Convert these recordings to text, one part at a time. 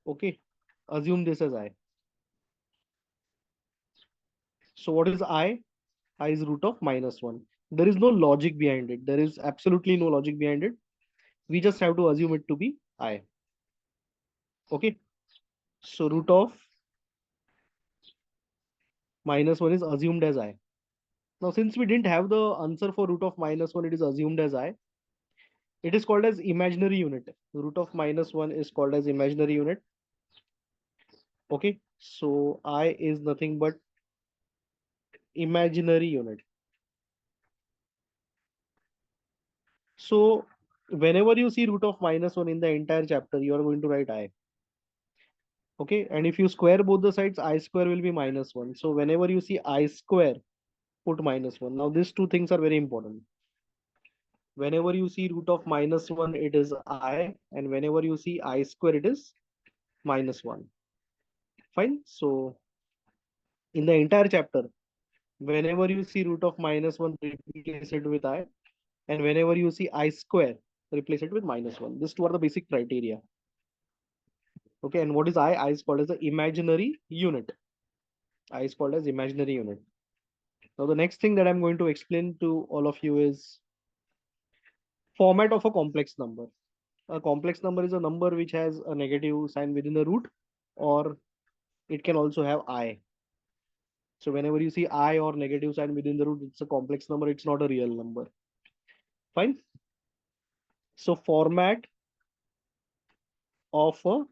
Okay, assume this as I. So what is I? I is root of -1. There is no logic behind it. There is absolutely no logic behind it. We just have to assume it to be I. Okay. So root of -1 is assumed as I. Now, since we didn't have the answer for root of -1, it is assumed as I. It is called as imaginary unit. Root of -1 is called as imaginary unit. Okay. So I is nothing but imaginary unit. So whenever you see root of -1 in the entire chapter, you are going to write I. Okay. And if you square both the sides, I square will be -1. So whenever you see I square, put -1. Now these two things are very important. Whenever you see root of -1, it is I. And whenever you see I square, it is -1. Fine. So in the entire chapter, whenever you see root of -1, replace it with I. And whenever you see I square, replace it with -1. These two are the basic criteria. Okay, and what is I? I is called as the imaginary unit. I is called as imaginary unit. Now, the next thing that I'm going to explain to all of you is format of a complex number. A complex number is a number which has a negative sign within the root, or it can also have I. So whenever you see I or negative sign within the root, it's a complex number. It's not a real number. Fine. So format of a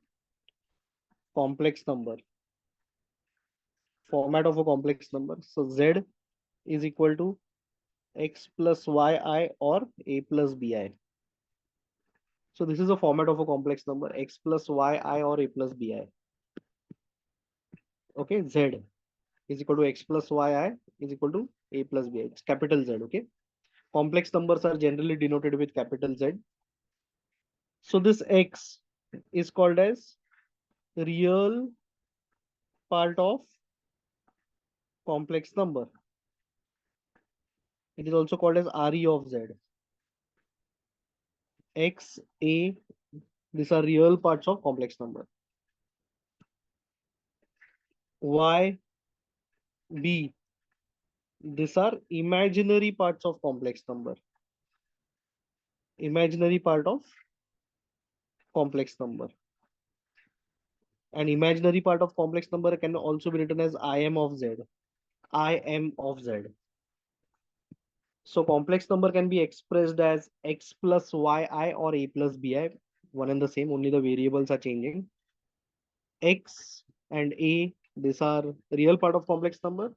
complex number. Format of a complex number. So Z is equal to x plus yi or a plus bi. So this is a format of a complex number, x plus yi or a plus bi. Okay, Z is equal to x plus yi is equal to a plus bi. It's capital Z. Okay, complex numbers are generally denoted with capital Z. So this x is called as real part of complex number. It is also called as Re of Z. X, A, these are real parts of complex number. Y, B, these are imaginary parts of complex number. Imaginary part of complex number. An imaginary part of complex number can also be written as Im of Z. Im of Z. So complex number can be expressed as x plus yi or a plus bi. One and the same, only the variables are changing. X and a, these are real part of complex number.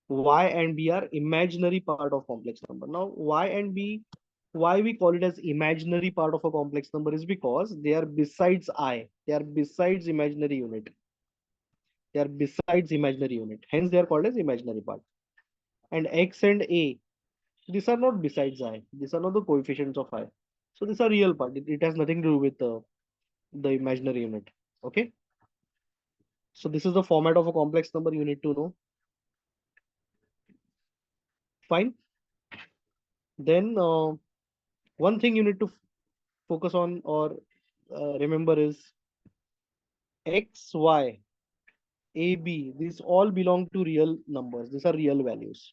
Y and b are imaginary part of complex number. Now y and b, why we call it as imaginary part of a complex number is because they are besides I. They are besides imaginary unit. They are besides imaginary unit. Hence they are called as imaginary part. And x and a, these are not besides I. These are not the coefficients of I. So these are real part. It has nothing to do with the imaginary unit. Okay. So this is the format of a complex number you need to know. Fine. Then one thing you need to focus on or remember is x, y, a, b. These all belong to real numbers. These are real values.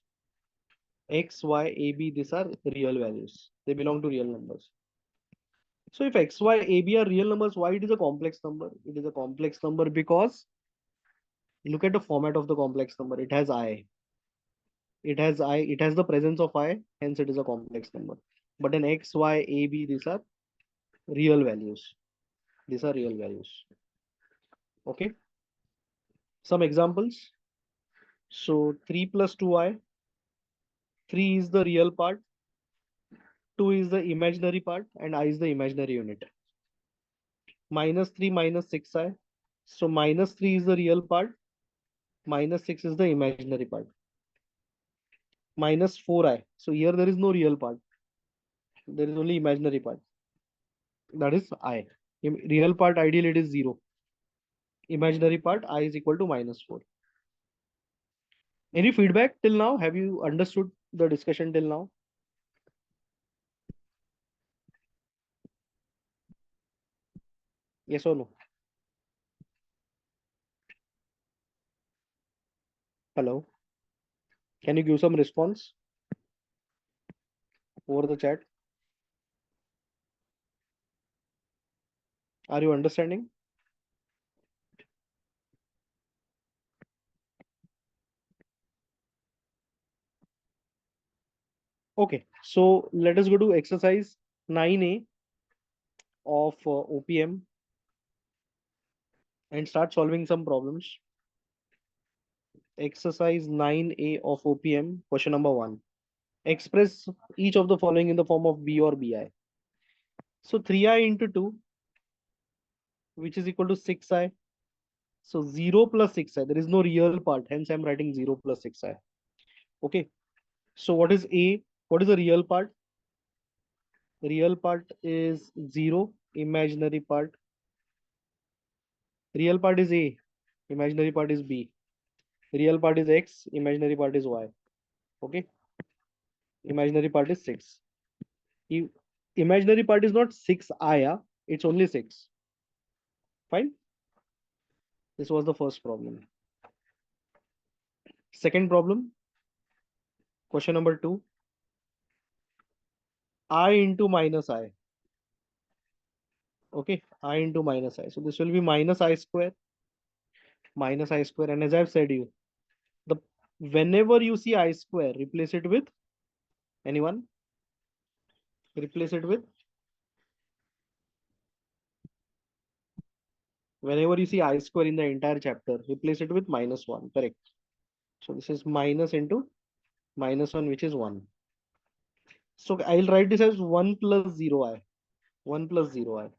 X, y, a, b. These are real values. They belong to real numbers. So if x, y, a, b are real numbers, why it is a complex number? It is a complex number because look at the format of the complex number. It has I. It has I. It has the presence of I. Hence, it is a complex number. But in x, y, a, b, these are real values. These are real values. Okay. Some examples. So 3 plus 2i. 3 is the real part. 2 is the imaginary part, and I is the imaginary unit. Minus 3 minus 6i. So minus 3 is the real part. Minus 6 is the imaginary part. Minus 4i. So here there is no real part. There is only imaginary part. That is I. Real part ideally it is 0. Imaginary part I is equal to -4. Any feedback till now? Have you understood the discussion till now? Yes or no? Hello. Can you give some response over the chat? Are you understanding? Okay. So let us go to exercise 9A of OPM and start solving some problems. Exercise 9A of OPM, question number 1. Express each of the following in the form of B or BI. So 3i into 2, which is equal to 6i. So 0 plus 6i, there is no real part, hence I'm writing 0 plus 6i. Okay. So what is A? What is the real part? Real part is 0, imaginary part. Real part is A, imaginary part is B. Real part is X, imaginary part is Y. Okay. Imaginary part is 6. I- Imaginary part is not 6i, it's only 6. Fine. This was the first problem. Second problem, question number 2. I into minus I. Okay, I into minus I. So this will be minus I square, minus I square. And as I've said you, the whenever you see I square, replace it with anyone? Replace it with whenever you see I square in the entire chapter, replace it with minus 1. Correct. So this is minus into minus 1, which is 1. So I'll write this as 1 plus 0i. 1 plus 0i.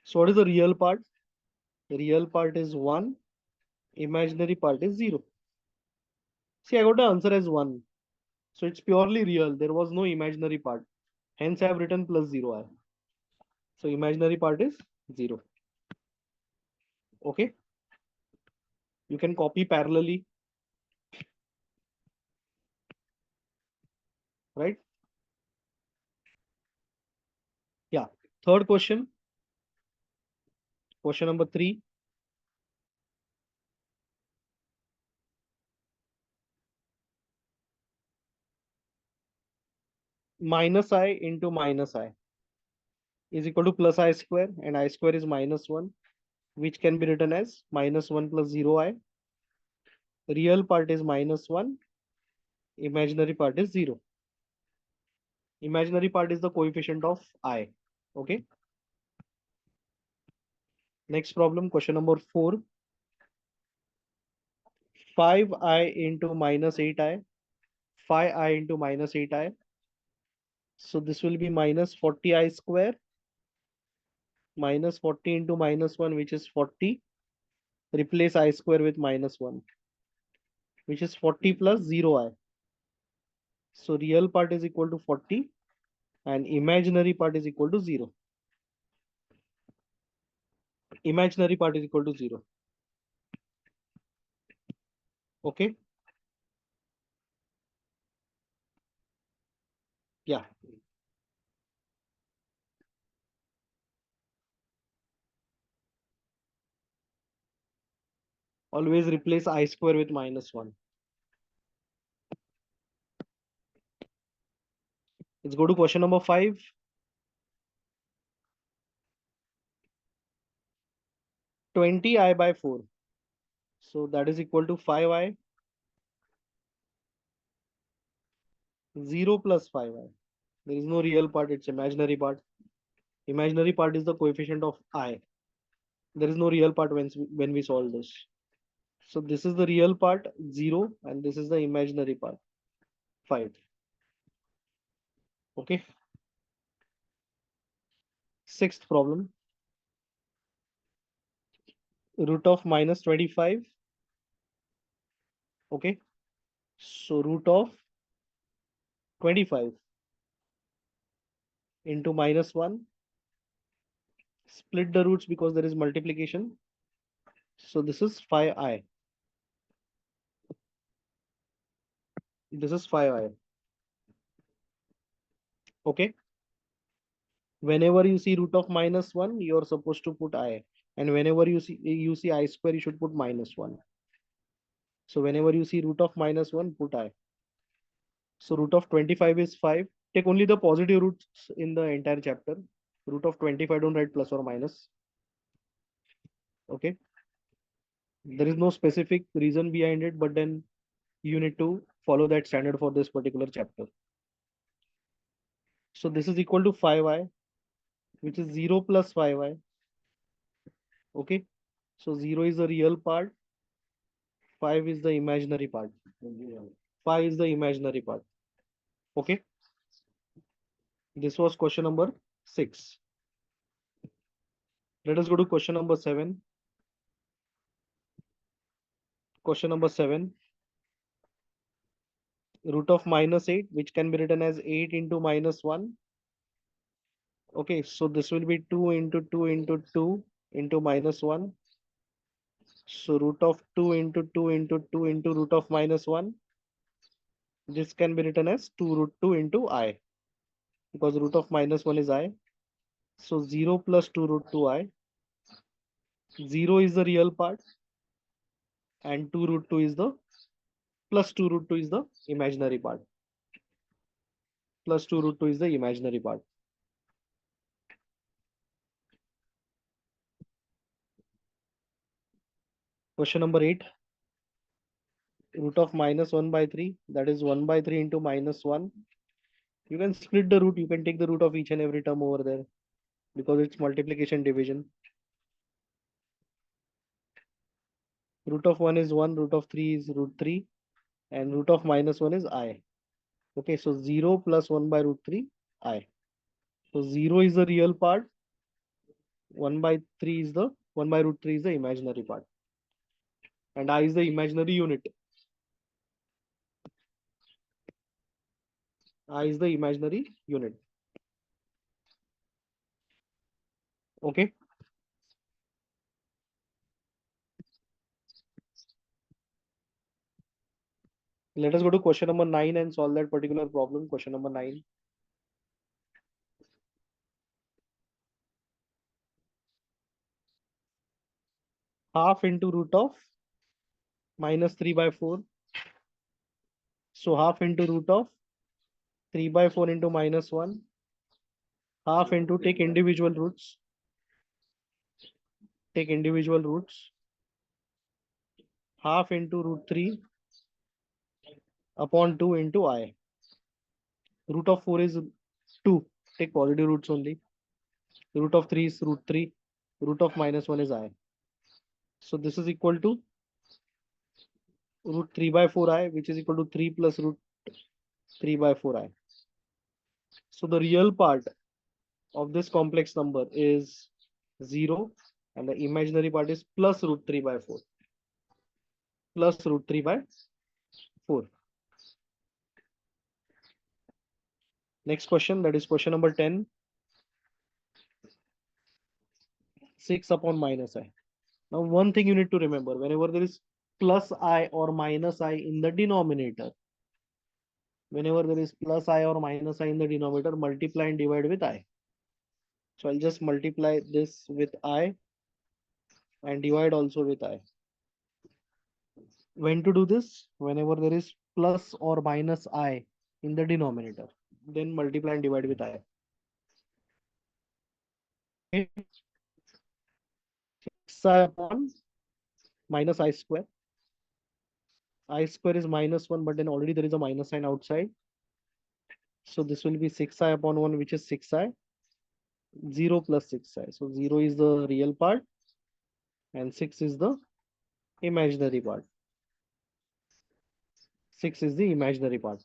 So what is the real part? The real part is 1. Imaginary part is 0. See, I got the answer as 1. So it's purely real. There was no imaginary part. Hence, I have written plus 0i. So imaginary part is 0. Okay. You can copy parallelly, right? Yeah. Third question. Question number 3. Minus I into minus I is equal to plus I square, and I square is minus 1, which can be written as minus 1 plus 0i. Real part is minus 1. Imaginary part is 0. Imaginary part is the coefficient of I. Okay. Next problem, question number 4. 5i into minus 8i. 5i into minus 8i. So this will be minus 40i square, minus 40 into minus 1, which is 40. Replace I square with minus 1, which is 40 plus 0i. So real part is equal to 40 and imaginary part is equal to 0. Imaginary part is equal to 0. Okay. Yeah. Always replace I square with minus 1. Let's go to question number 5. 20i by 4. So that is equal to 5i. 0 plus 5i. There is no real part, it's imaginary part. Imaginary part is the coefficient of I. There is no real part when we solve this. So this is the real part, 0, and this is the imaginary part, 5. Okay. Sixth problem, root of minus 25. Okay. So root of 25 into minus 1. Split the roots because there is multiplication. So this is 5i. This is 5i. Okay. Whenever you see root of minus 1, you're supposed to put I. And whenever you see I square, you should put minus 1. So whenever you see root of minus 1, put I. So root of 25 is 5. Take only the positive roots in the entire chapter. Root of 25, don't write plus or minus. Okay. There is no specific reason behind it, but then you need to follow that standard for this particular chapter. So this is equal to 5i, which is 0 plus 5i. Okay. So 0 is the real part, 5 is the imaginary part. 5 is the imaginary part. Okay. This was question number 6. Let us go to question number 7. Question number 7. Root of minus 8, which can be written as 8 into minus 1. Okay, so this will be 2 into 2 into 2 into minus 1. So root of 2 into 2 into 2 into root of minus 1. This can be written as 2 root 2 into I, because root of minus 1 is I. So 0 plus 2 root 2i. 0 is the real part and 2 root 2 is the plus 2 root 2 is the imaginary part. Plus 2 root 2 is the imaginary part. Question number 8. Root of minus 1 by 3, that is 1 by 3 into minus 1. You can split the root, you can take the root of each and every term over there because it's multiplication division. Root of 1 is 1, root of 3 is root 3, and root of minus 1 is I. Okay, so 0 plus 1 by root 3, I. So 0 is the real part, 1 by 3 is the 1 by root 3 is the imaginary part, and I is the imaginary unit. I is the imaginary unit. Okay. Let us go to question number 9 and solve that particular problem. Question number 9. Half into root of minus 3 by 4. So half into root of 3 by 4 into minus 1. Half into, take individual roots. Take individual roots. Half into root 3 upon 2 into I. Root of 4 is 2. Take positive roots only. Root of 3 is root 3. Root of minus 1 is I. So this is equal to root 3 by 4i, which is equal to 3 plus root 3 by 4i. So the real part of this complex number is 0 and the imaginary part is plus root 3 by 4. Plus root 3 by 4. Next question, that is question number 10. 6 upon minus I. Now one thing you need to remember, whenever there is plus I or minus I in the denominator, whenever there is plus I or minus I in the denominator, multiply and divide with I. So I'll just multiply this with I and divide also with I. When to do this? Whenever there is plus or minus I in the denominator, then multiply and divide with I. Okay. 6i upon minus I square. I square is minus 1, but then already there is a minus sign outside. So this will be 6i upon 1, which is 6i. 0 plus 6i. So 0 is the real part and 6 is the imaginary part. 6 is the imaginary part.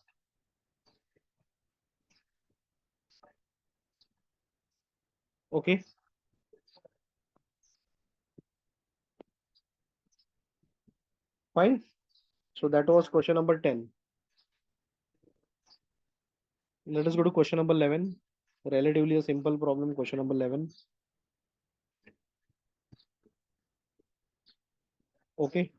Okay. Fine. So that was question number 10. Let us go to question number 11. Relatively a simple problem, question number 11. Okay.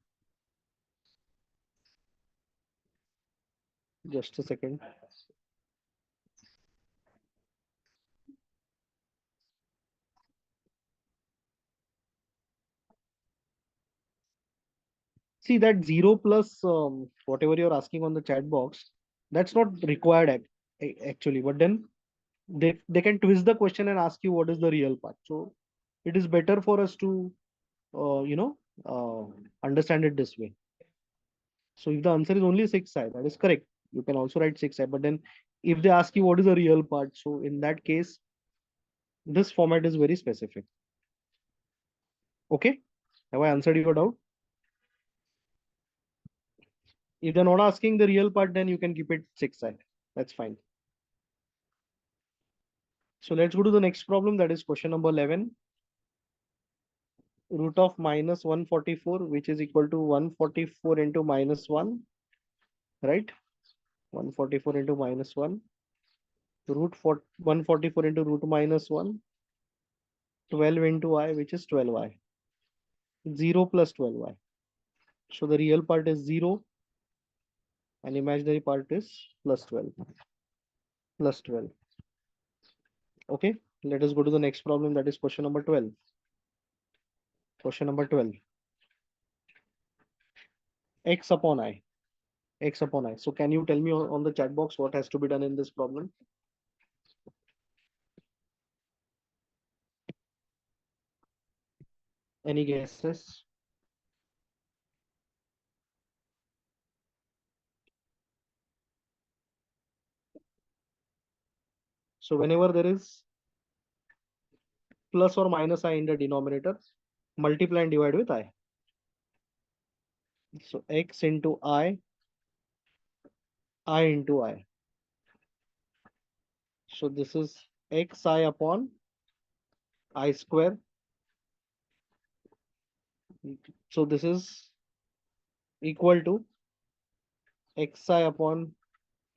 Just a second. See that 0 plus whatever you're asking on the chat box, that's not required actually. But then they can twist the question and ask you what is the real part. So it is better for us to understand it this way. So if the answer is only 6i, that is correct. You can also write 6i. But then if they ask you what is the real part, so in that case, this format is very specific. Okay, have I answered your doubt? If they're not asking the real part, then you can keep it 6i. That's fine. So let's go to the next problem. That is question number 11. Root of minus 144, which is equal to 144 into minus 1, right? 144 into minus 1. Root 144 into root minus 1. 12 into I, which is 12i. 0 plus 12i. So the real part is 0 and imaginary part is plus 12. Plus 12. Okay, let us go to the next problem. That is question number 12. Question number 12. X upon I. X upon I. So can you tell me on the chat box what has to be done in this problem? Any guesses? So whenever there is plus or minus I in the denominator, multiply and divide with I. So X into I into I. So this is xi upon I square. So this is equal to xi upon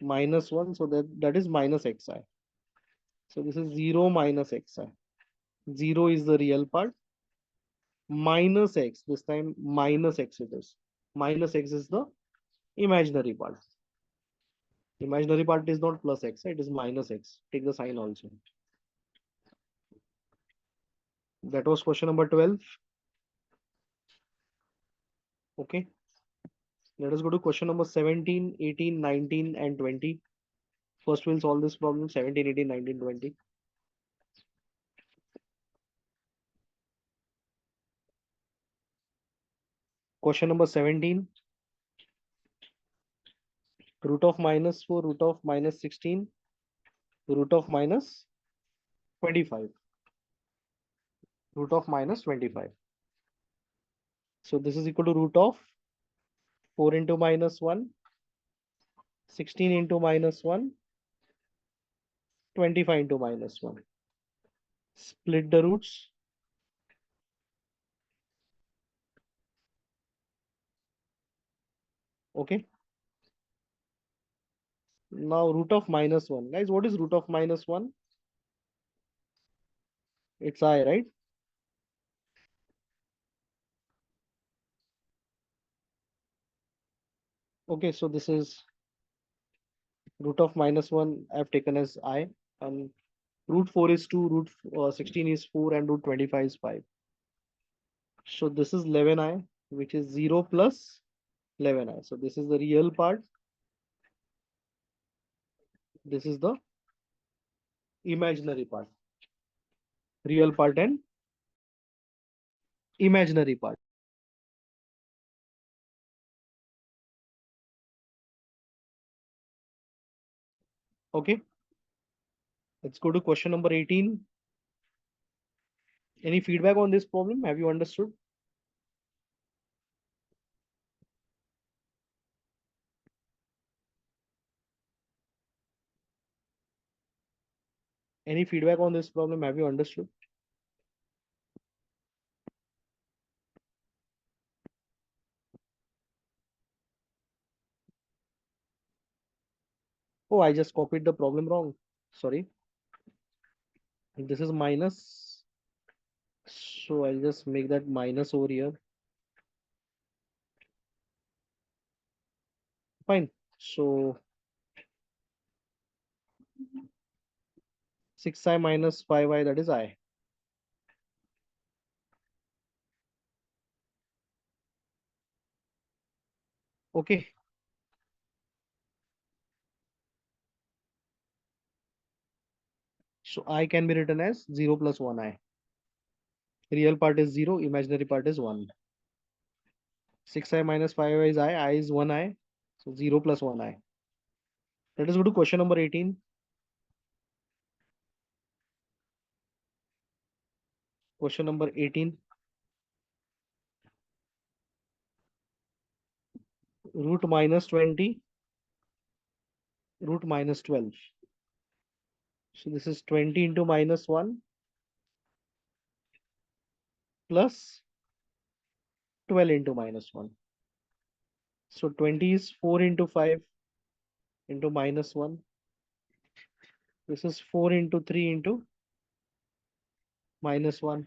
minus 1. So that is minus xi. So this is 0 minus xi. 0 is the real part. Minus x. This time minus x it is. Minus x is the imaginary part. Imaginary part is not plus x. It is minus x. Take the sign also. That was question number 12. Okay. Let us go to question number 17, 18, 19, and 20. First, we'll solve this problem 17, 18, 19, 20. Question number 17. Root of minus 4, root of minus 16, root of minus 25. Root of minus 25. So this is equal to root of 4 into minus 1, 16 into minus 1, 25 into minus 1. Split the roots. Okay. Now root of minus 1. Guys, what is root of minus 1? It's I, right? Okay, so this is root of minus 1 I've taken as I, and root 4 is 2, root 16 is 4, and root 25 is 5. So this is 11i, which is 0 plus 11i. So this is the real part. This is the imaginary part. Real part and imaginary part. Okay. Let's go to question number 18. Any feedback on this problem? Have you understood? Any feedback on this problem? Have you understood? Oh, I just copied the problem wrong. Sorry. This is minus. So I'll just make that minus over here. Fine. So 6i minus 5i, that is I. Okay. So I can be written as 0 plus 1i. Real part is 0, imaginary part is 1. 6i minus 5i is I is 1i. So 0 plus 1i. Let us go to question number 18. Question number 18. Root minus 20, root minus 12. So this is 20 into minus 1 plus 12 into minus 1. So 20 is 4 into 5 into minus 1. This is 4 into 3 into minus 1.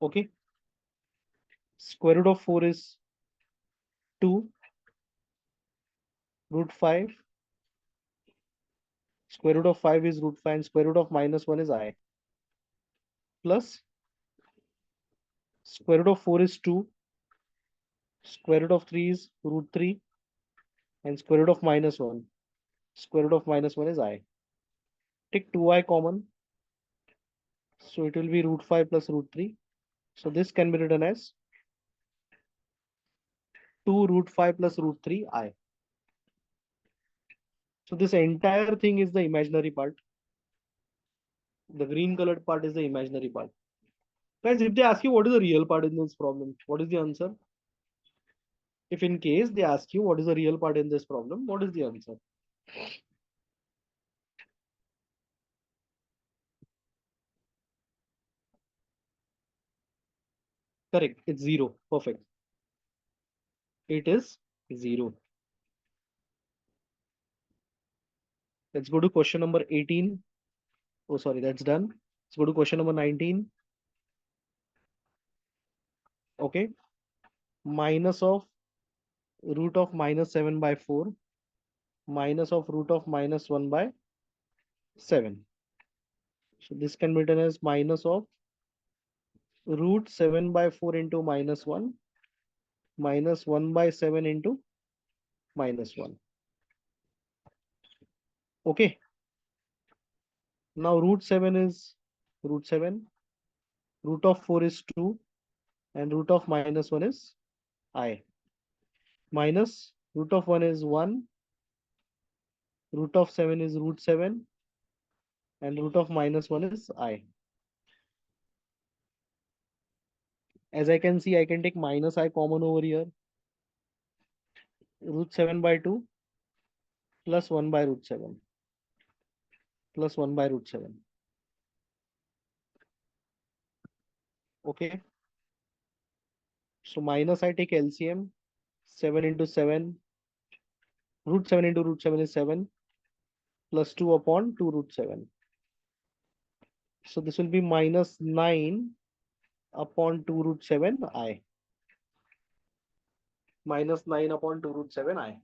Okay. Square root of 4 is 2. Root 5. Square root of 5 is root 5 and square root of minus 1 is I. Plus square root of 4 is 2. Square root of 3 is root 3 and square root of minus 1. Square root of minus 1 is I. Take 2i common. So it will be root 5 plus root 3. So this can be written as 2 root 5 plus root 3 I. So this entire thing is the imaginary part. The green colored part is the imaginary part. Guys, if they ask you what is the real part in this problem, what is the answer? If in case they ask you what is the real part in this problem, what is the answer? Correct. It's 0. Perfect. It is 0. Let's go to question number 18. Oh, sorry, that's done. Let's go to question number 19. Okay. Minus of root of minus 7 by 4 minus of root of minus 1 by 7. So this can be written as minus of root 7 by 4 into minus 1 minus 1 by 7 into minus 1. Okay. Now root 7 is root 7. Root of 4 is 2 and root of minus 1 is I. Minus root of 1 is 1. Root of 7 is root 7 and root of minus 1 is I. As I can see, I can take minus I common over here. Root 7 by 2 plus 1 by root 7 plus 1 by root 7. Okay. So minus I take LCM. 7 into 7. Root 7 into root 7 is 7 plus 2 upon 2 root 7. So this will be minus 9 upon 2 root 7 I. Minus 9 upon 2 root 7 I.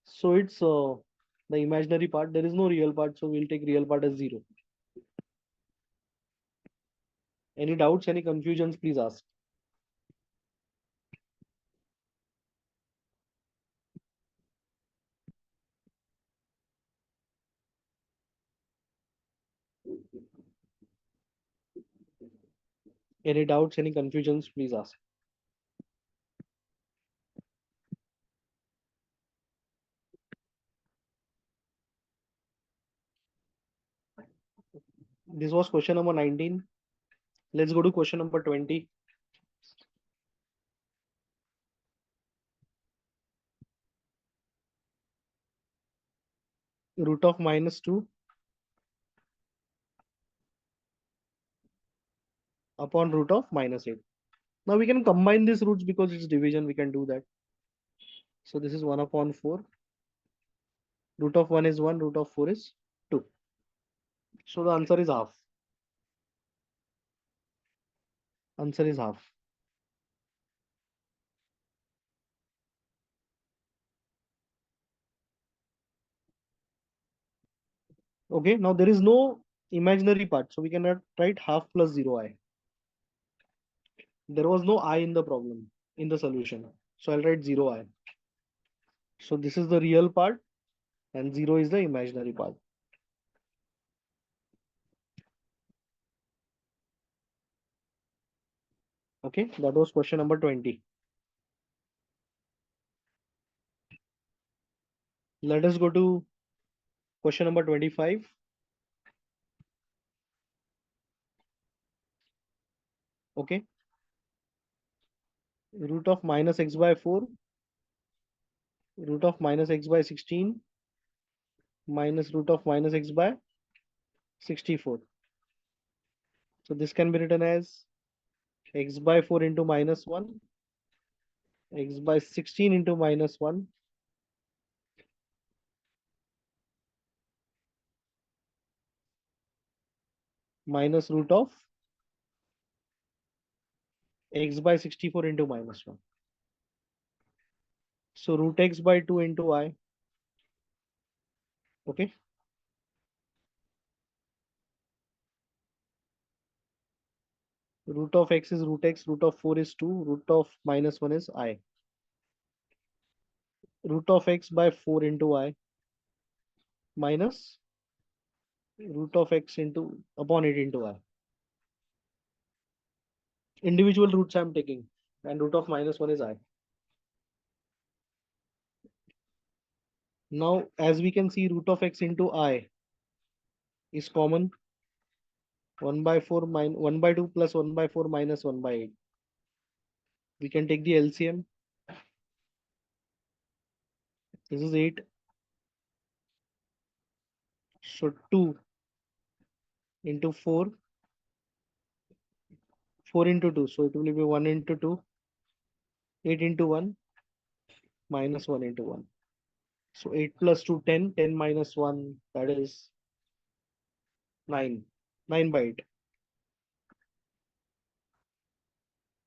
So it's the imaginary part. There is no real part. So we'll take real part as 0. Any doubts, any confusions, please ask. Any doubts, any confusions, please ask. This was question number 19. Let's go to question number 20. Root of minus 2 upon root of minus 8. Now we can combine these roots because it's division. We can do that. So this is 1 upon 4. Root of 1 is 1. Root of 4 is 2. So the answer is half. Answer is half. Okay. Now there is no imaginary part. So we cannot write half plus 0i. There was no I in the problem, in the solution. So I'll write 0I. So this is the real part and 0 is the imaginary part. Okay, that was question number 20. Let us go to question number 25. Okay, root of minus x by 4, root of minus x by 16, minus root of minus x by 64. So this can be written as x by 4 into minus 1, x by 16 into minus 1, minus root of x by 64 into minus 1. So root x by 2 into I. Okay. Root of x is root x, root of 4 is 2, root of minus 1 is I. Root of x by 4 into I minus root of x into upon it into I. Individual roots I'm taking and root of minus 1 is I. Now as we can see, root of x into I is common. 1 by 4 minus 1 by 2 plus 1 by 4 minus 1 by 8. We can take the LCM. This is 8. So 2 into 4, 4 into 2. So it will be 1 into 2, 8 into 1, minus 1 into 1. So 8 plus 2, 10, 10 minus 1, that is 9, 9 by 8.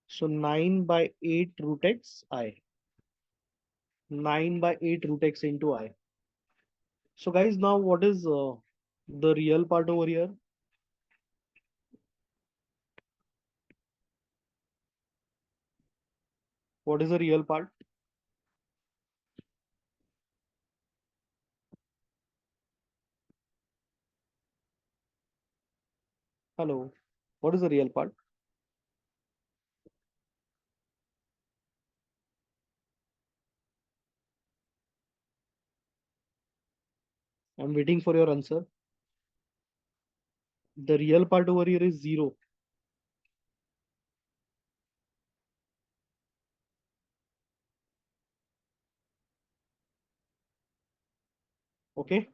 So 9 by 8 root x I. 9 by 8 root x into I. So guys, now what is the real part over here? What is the real part? Hello. What is the real part? I'm waiting for your answer. The real part over here is 0. Okay.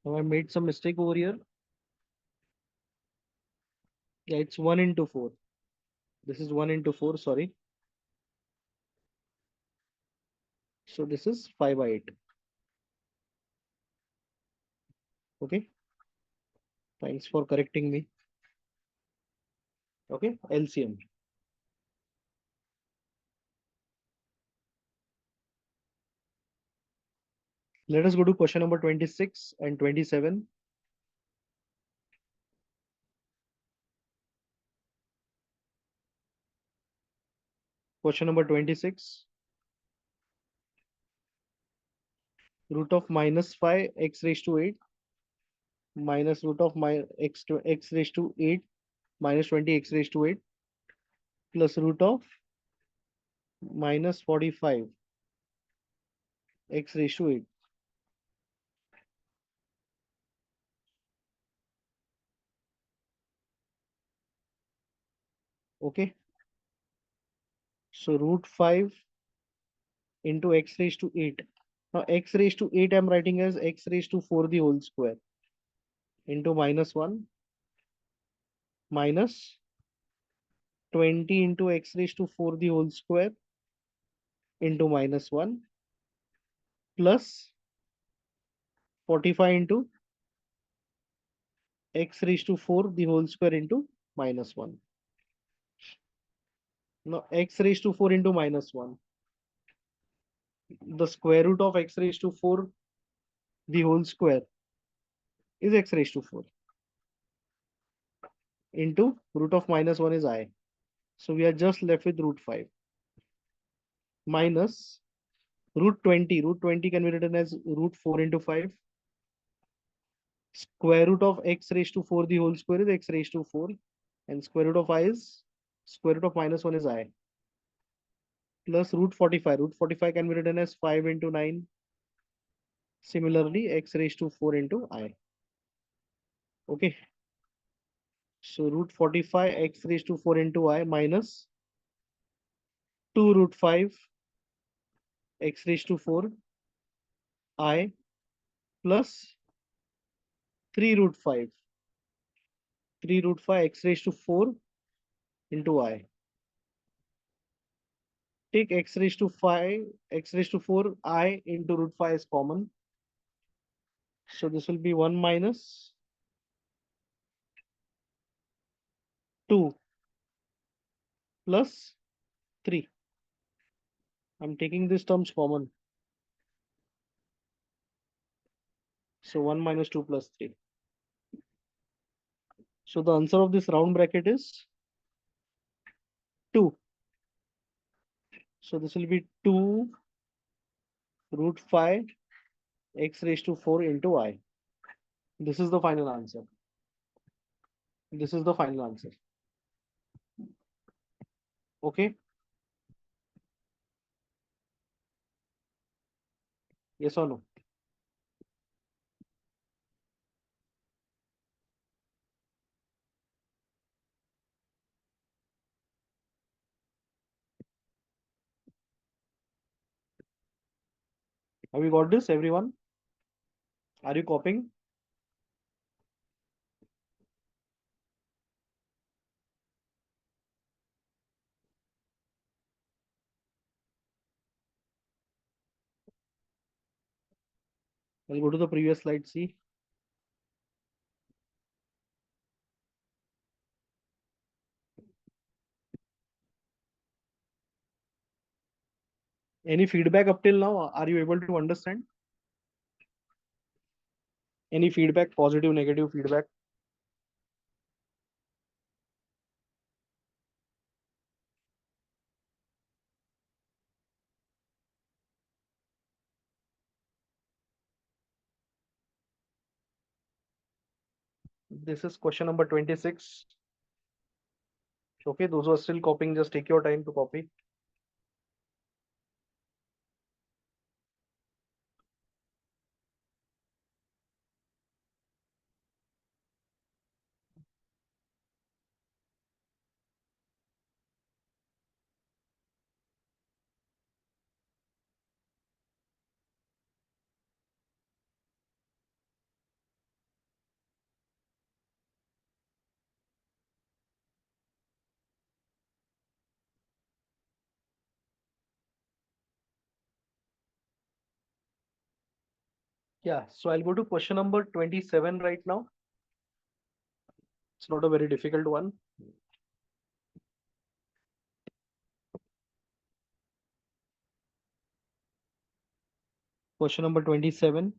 Now I made some mistake over here. Yeah, it's 1 into 4. This is 1 into 4, sorry. So this is 5 by 8. Okay. Thanks for correcting me. Okay. LCM. Let us go to question number 26 and 27. Question number 26. Root of minus 5 x raised to 8 minus root of my x to x raised to 8 minus 20 x raised to 8 plus root of minus 45 x raised to 8. Okay. So root 5 into x raised to 8. Now x raised to 8 I'm writing as x raised to 4 the whole square into minus 1 minus 20 into x raised to 4 the whole square into minus 1 plus 45 into x raised to 4 the whole square into minus 1. Now x raised to 4 into minus 1. The square root of x raised to 4 the whole square is x raised to 4 into root of minus 1 is I. So we are just left with root 5 minus root 20. Root 20 can be written as root 4 into 5. Square root of x raised to 4 the whole square is x raised to 4. And square root of I is square root of minus 1 is I. Plus root 45. Root 45 can be written as 5 into 9. Similarly, x raised to 4 into I. Okay. So root 45 x raised to 4 into I minus 2 root 5 x raised to 4 I plus 3 root 5. 3 root 5 x raised to 4 into I. Take x raised to 5, x raised to 4 I into root 5 is common. So this will be 1 minus 2 plus 3. I'm taking these terms common. So 1 minus 2 plus 3. So the answer of this round bracket is 2. So this will be 2 root 5 x raised to 4 into I. This is the final answer. This is the final answer. Okay. Yes or no? Have you got this, everyone? Are you copying? I'll go to the previous slide, see. Any feedback up till now? Are you able to understand? Any feedback, positive, negative feedback? This is question number 26. Okay, those who are still copying, just take your time to copy. Yeah, so I'll go to question number 27 right now. It's not a very difficult one. Question number 27.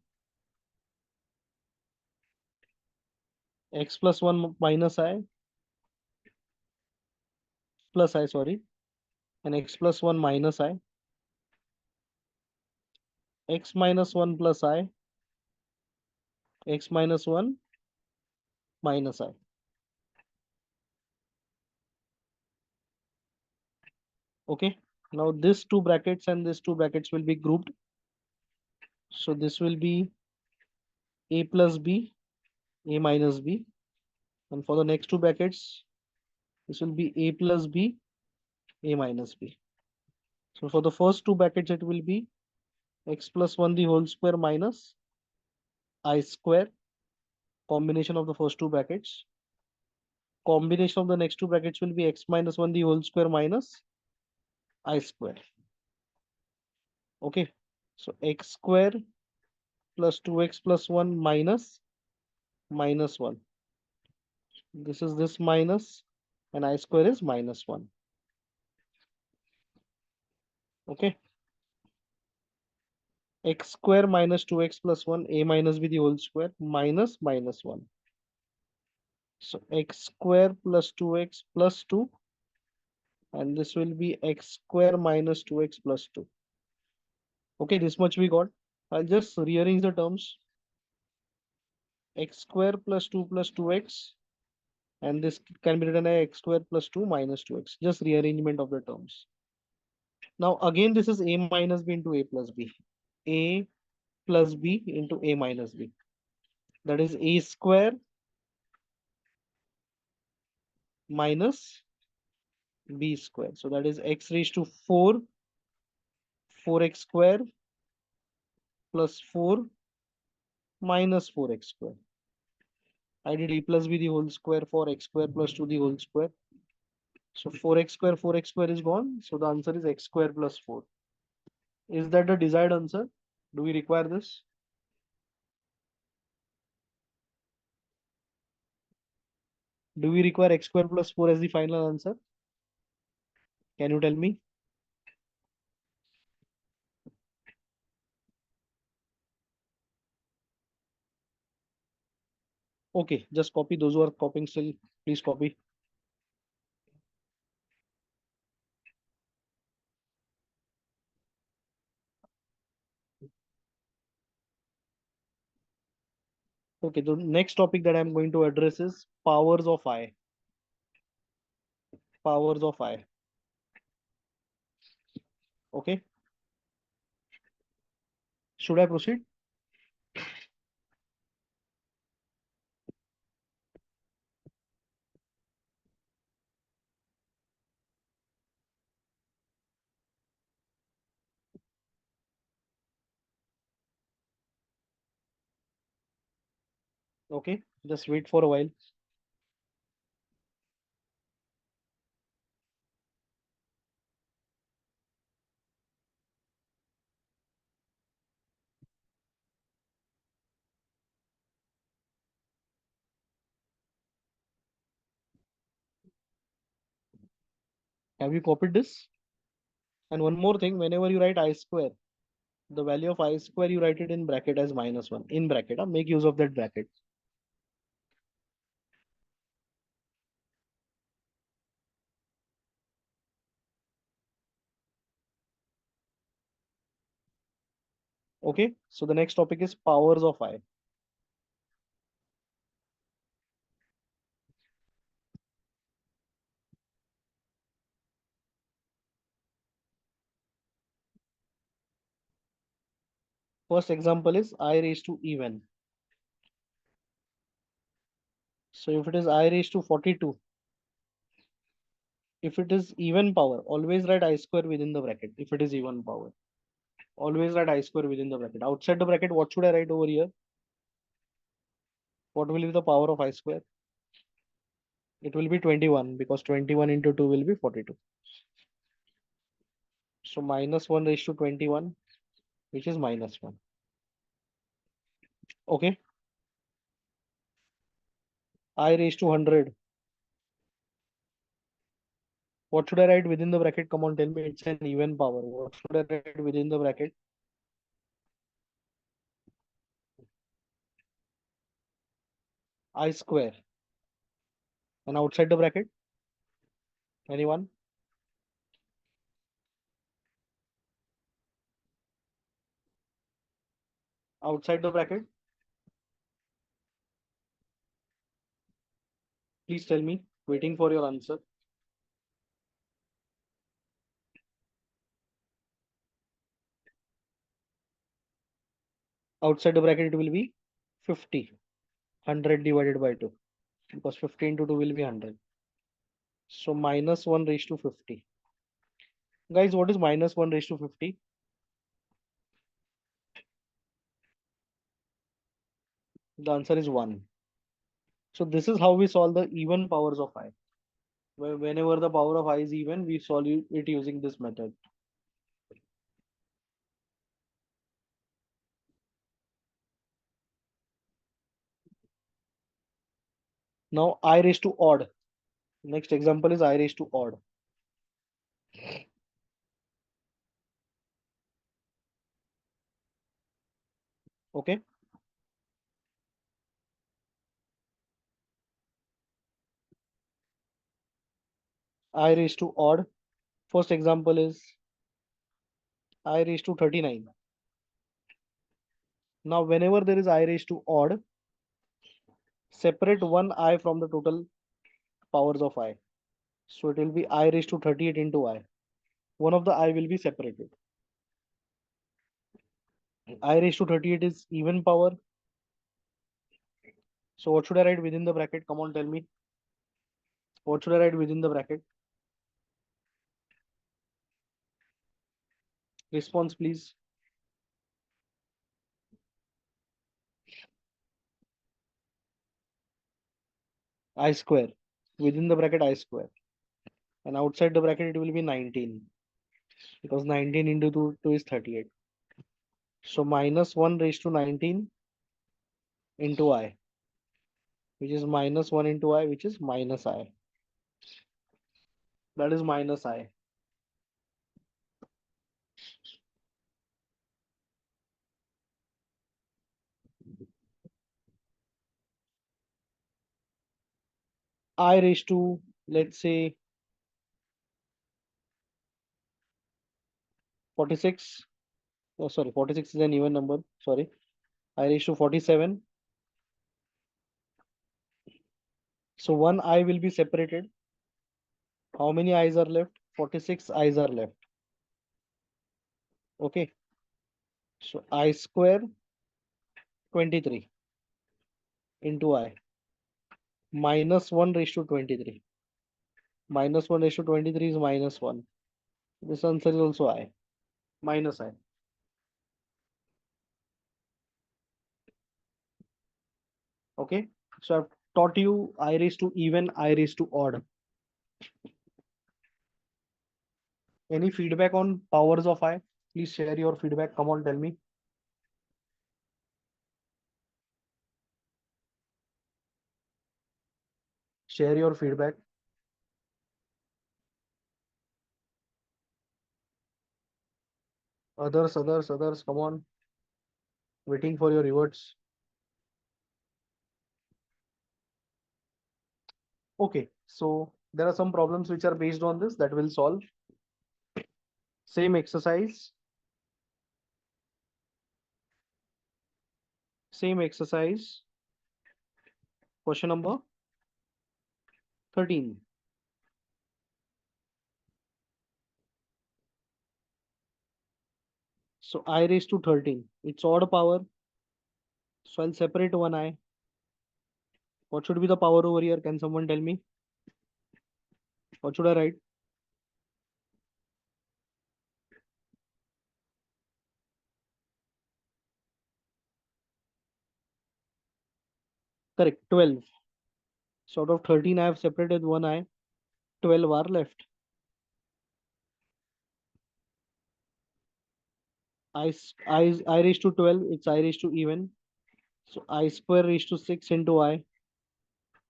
X plus 1 minus I plus I, sorry, and x plus 1 minus I, x minus 1 plus I, x minus 1 minus I. Okay, now this two brackets and these two brackets will be grouped. So this will be a plus b, a minus b. And for the next two brackets, this will be a plus b, a minus b. So for the first two brackets, it will be x plus 1 the whole square minus I square, combination of the first two brackets. Combination of the next two brackets will be x minus 1 the whole square minus I square. Okay, so x square plus 2x plus 1 minus minus 1. This is this minus, and I square is minus 1. Okay. x square minus 2x plus 1, a minus b the whole square, minus minus 1. So x square plus 2x plus 2, and this will be x square minus 2x plus 2. Okay, this much we got. I'll just rearrange the terms. X square plus 2 plus 2x, and this can be written as x square plus 2 minus 2x. Just rearrangement of the terms. Now again, this is a minus b into a plus b. A plus b into a minus b. That is a square minus b square. So that is x raised to 4, 4x square plus 4 minus 4x square. I did a plus b the whole square for x square plus 2 the whole square. So 4x square is gone. So the answer is x square plus 4. Is that the desired answer? Do we require this? Do we require x square plus 4 as the final answer? Can you tell me? Okay, just copy. Those who are copying still, please copy. Okay, the next topic that I'm going to address is powers of I. Powers of I. Okay, should I proceed? Okay, just wait for a while. Have you copied this? And one more thing, whenever you write I square, the value of I square, you write it in bracket as minus 1. In bracket, make use of that bracket. Okay, so the next topic is powers of I. First example is I raised to even. So if it is I raised to 42, if it is even power, always write I square within the bracket. If it is even power, always write I square within the bracket. Outside the bracket, what should I write over here? What will be the power of I square? It will be 21 because 21 into 2 will be 42. So minus 1 raised to 21, which is minus 1. Okay. I raised to 100. What should I write within the bracket? Come on, tell me. It's an even power. What should I write within the bracket? I square. And outside the bracket? Anyone? Outside the bracket? Please tell me. Waiting for your answer. Outside the bracket, it will be 50. 100 divided by 2. Because 50 into 2 will be 100. So minus 1 raised to 50. Guys, what is minus 1 raised to 50? The answer is 1. So this is how we solve the even powers of I. Whenever the power of I is even, we solve it using this method. Now I raised to odd. Next example is I raised to odd. Okay. I raised to odd. First example is I raised to 39. Now, whenever there is I raised to odd, separate one I from the total powers of I. So it will be I raised to 38 into I. One of the I will be separated. I raised to 38 is even power. So what should I write within the bracket? Come on, tell me. What should I write within the bracket? Response, please. I square. Within the bracket, I square. And outside the bracket, it will be 19. Because 19 into 2 is 38. So minus 1 raised to 19 into I, which is minus 1 into I, which is minus I. That is minus I. I raised to, let's say, 46. Oh, sorry, 46 is an even number. Sorry. I raised to 47. So one I will be separated. How many I's are left? 46 I's are left. Okay. So I square 23 into I minus 1 raised to 23. Minus 1 raised to 23 is minus 1. This answer is also I. Minus I. Okay. So I've taught you I raised to even, I raised to odd. Any feedback on powers of I? Please share your feedback. Come on, tell me. Share your feedback. Others, come on. Waiting for your rewards. Okay, so there are some problems which are based on this that will solve. Same exercise, same exercise. Question number 13. So I raised to 13. It's odd power. So I'll separate one I. What should be the power over here? Can someone tell me? What should I write? Correct, 12. So out of 13, I have separated one I. 12 are left. I raised to 12. It's I raised to even. So I square raised to 6 into I.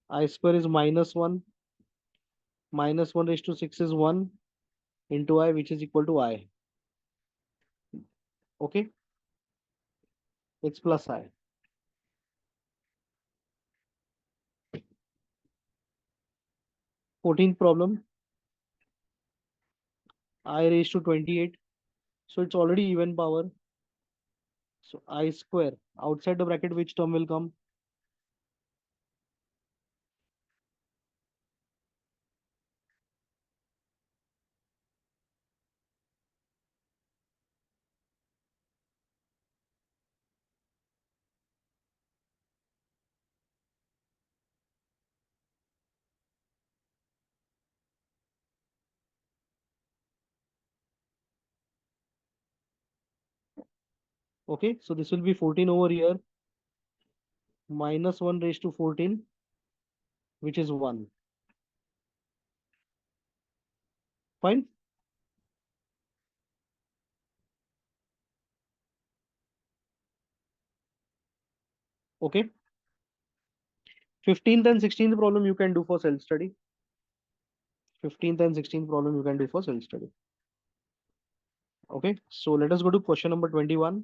I square is minus 1. Minus 1 raised to 6 is 1 into I, which is equal to I. Okay, it's plus I. 14th problem. I raised to 28. So it's already even power. So I square. Outside the bracket, which term will come? Okay, so this will be 14 over here. Minus 1 raised to 14, which is 1. Fine. Okay. 15th and 16th problem you can do for self-study. 15th and 16th problem you can do for self-study. Okay. So let us go to question number 21.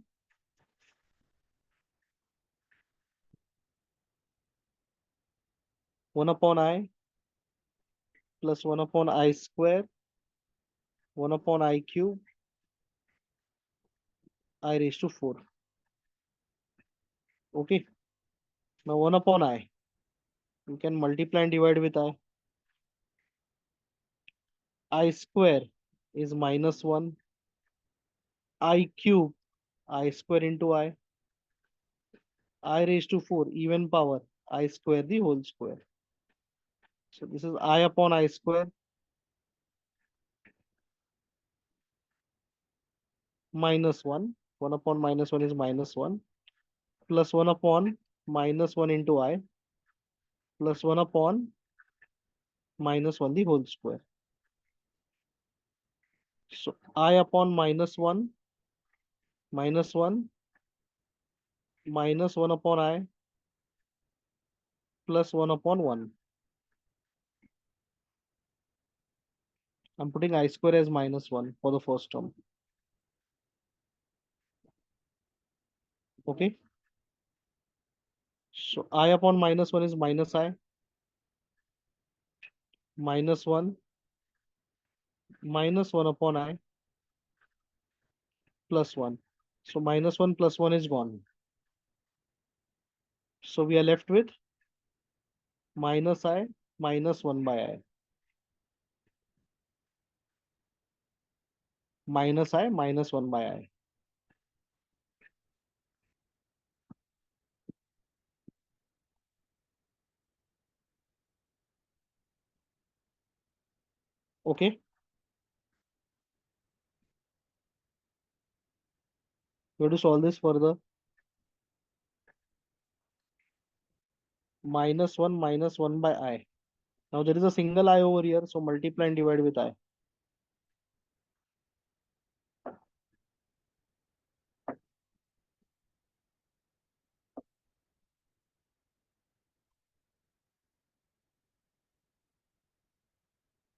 1 upon I plus 1 upon I square, 1 upon I cube, I raised to 4. Okay. Now 1 upon I. You can multiply and divide with I. I square is minus 1. I cube, I square into I raised to 4, even power, I square the whole square. So this is I upon I square minus 1. 1 upon minus 1 is minus 1. Plus 1 upon minus 1 into I plus 1 upon minus 1 the whole square. So I upon minus 1 minus 1 upon I plus 1 upon 1. I'm putting I square as minus 1 for the first term. Okay. So I upon minus 1 is minus I minus 1 minus 1 upon I plus 1. So minus 1 plus 1 is gone. So we are left with minus I minus 1 by I. Minus I minus 1 by I. Okay. We have to solve this further. Minus 1 by I. Now there is a single I over here. So multiply and divide with I.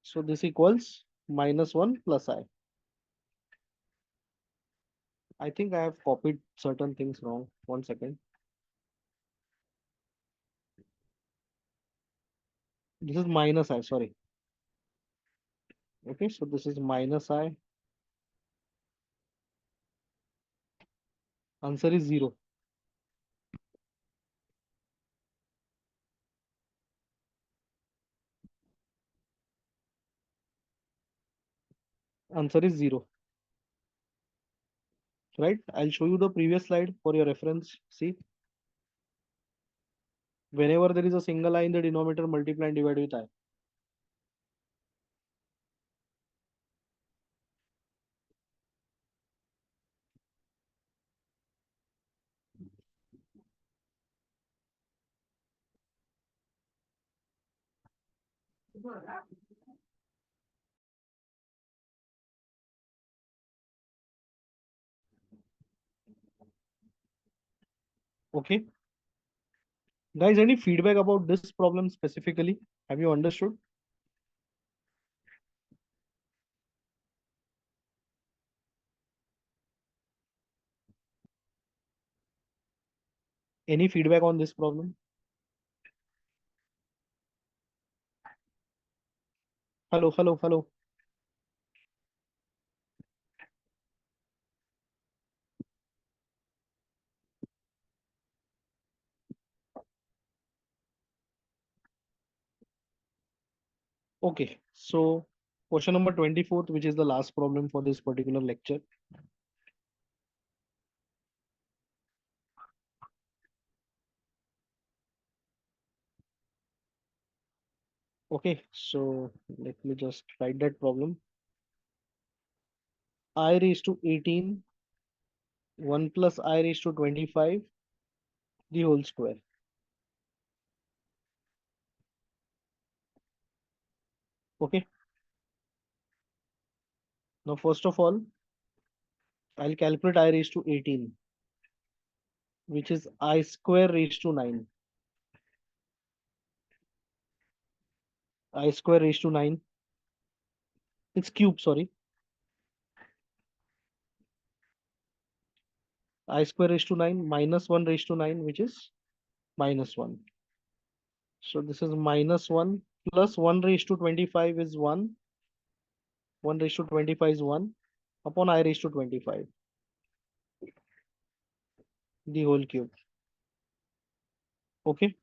So this equals minus 1 plus I. I think I have copied certain things wrong. 1 second. This is minus I, sorry. Okay, so this is minus I. Answer is 0. Answer is 0. Right? I'll show you the previous slide for your reference. See, whenever there is a single I in the denominator, multiply and divide with I. Okay. Guys, any feedback about this problem specifically? Have you understood? Any feedback on this problem? Hello, hello, hello. Okay, so question number 24th, which is the last problem for this particular lecture. Okay, so let me just write that problem. I raised to 18, 1 plus I raised to 25, the whole square. Okay, now first of all, I'll calculate I raised to 18, which is I square raised to 9. I square raised to 9. It's cube, sorry. I square raised to 9 minus 1 raised to 9, which is minus 1. So this is -1 plus 1 raised to 25 is 1. 1 raised to 25 is 1 upon I raised to 25, the whole cube. Okay.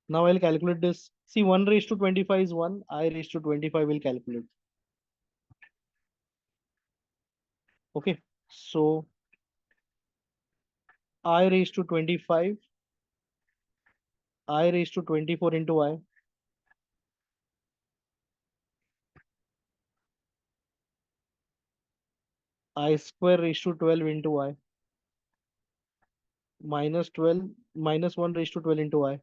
Now I'll calculate this. See, 1 raised to 25 is 1. I raised to 25 will calculate. Okay. So I raised to 25, I raised to 24 into I square raised to 12 into minus 12, minus 1 raised to 12 into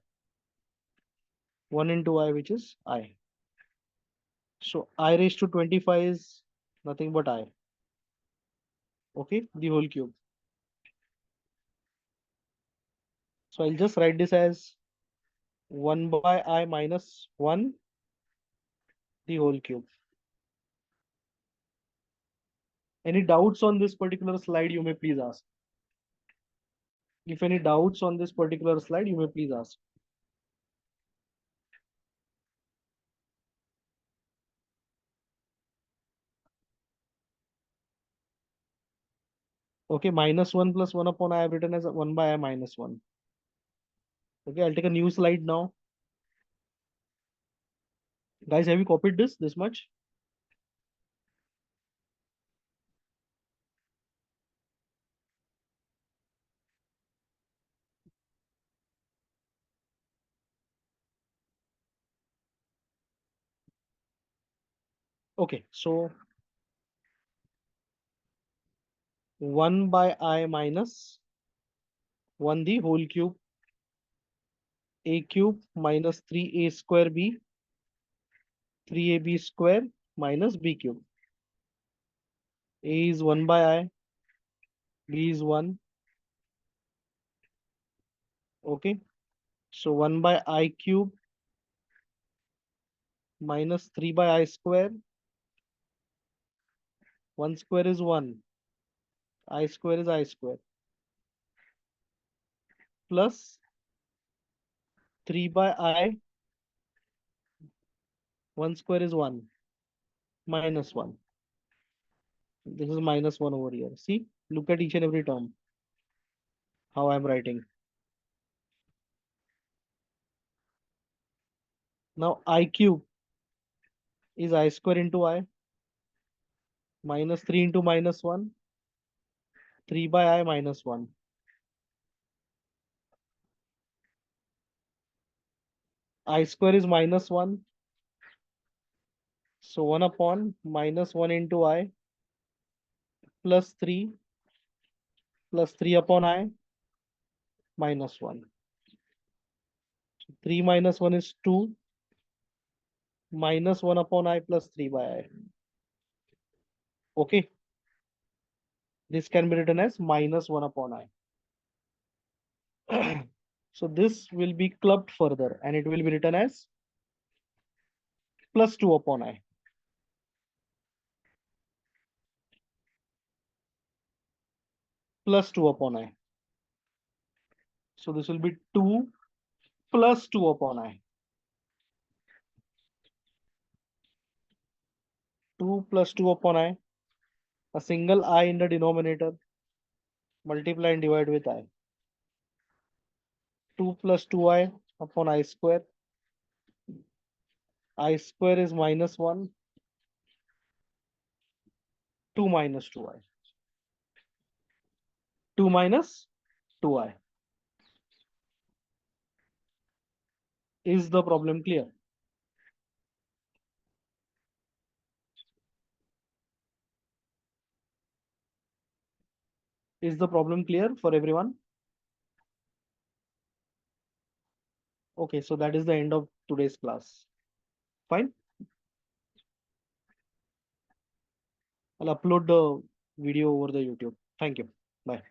1 into which is I. So I raised to 25 is nothing but I. Okay, the whole cube. So I'll just write this as 1 by I minus 1, the whole cube. Any doubts on this particular slide, you may please ask. If any doubts on this particular slide, you may please ask. Okay, minus 1 plus 1 upon I have written as 1 by I minus 1. Okay, I'll take a new slide now. Guys, have you copied this much? Okay, so 1 by I minus 1 the whole cube, a cube minus 3a square b, 3ab square minus b cube. A is 1 by I, b is 1. Okay, so 1 by I cube minus 3 by I square. 1 square is 1. I square is I square. Plus 3 by I, 1 square is 1. Minus 1. This is minus 1 over here. See, look at each and every term. How I'm writing. Now I cube is I square into I. Minus 3 into minus 1. 3 by I minus 1. I square is minus 1. So 1 upon minus 1 into I plus 3 plus 3 upon I minus 1. 3 minus 1 is 2 minus 1 upon I plus 3 by I. Okay. This can be written as minus 1 upon I. So this will be clubbed further and it will be written as plus 2 upon I. Plus 2 upon I. So this will be 2 plus 2 upon I. 2 plus 2 upon I. A single I in the denominator. Multiply and divide with I. 2 plus 2I upon I square. I square is minus 1. 2 minus 2I. 2 minus 2I. Is the problem clear? Is the problem clear for everyone? Okay, so that is the end of today's class. Fine. I'll upload the video over the YouTube. Thank you. Bye.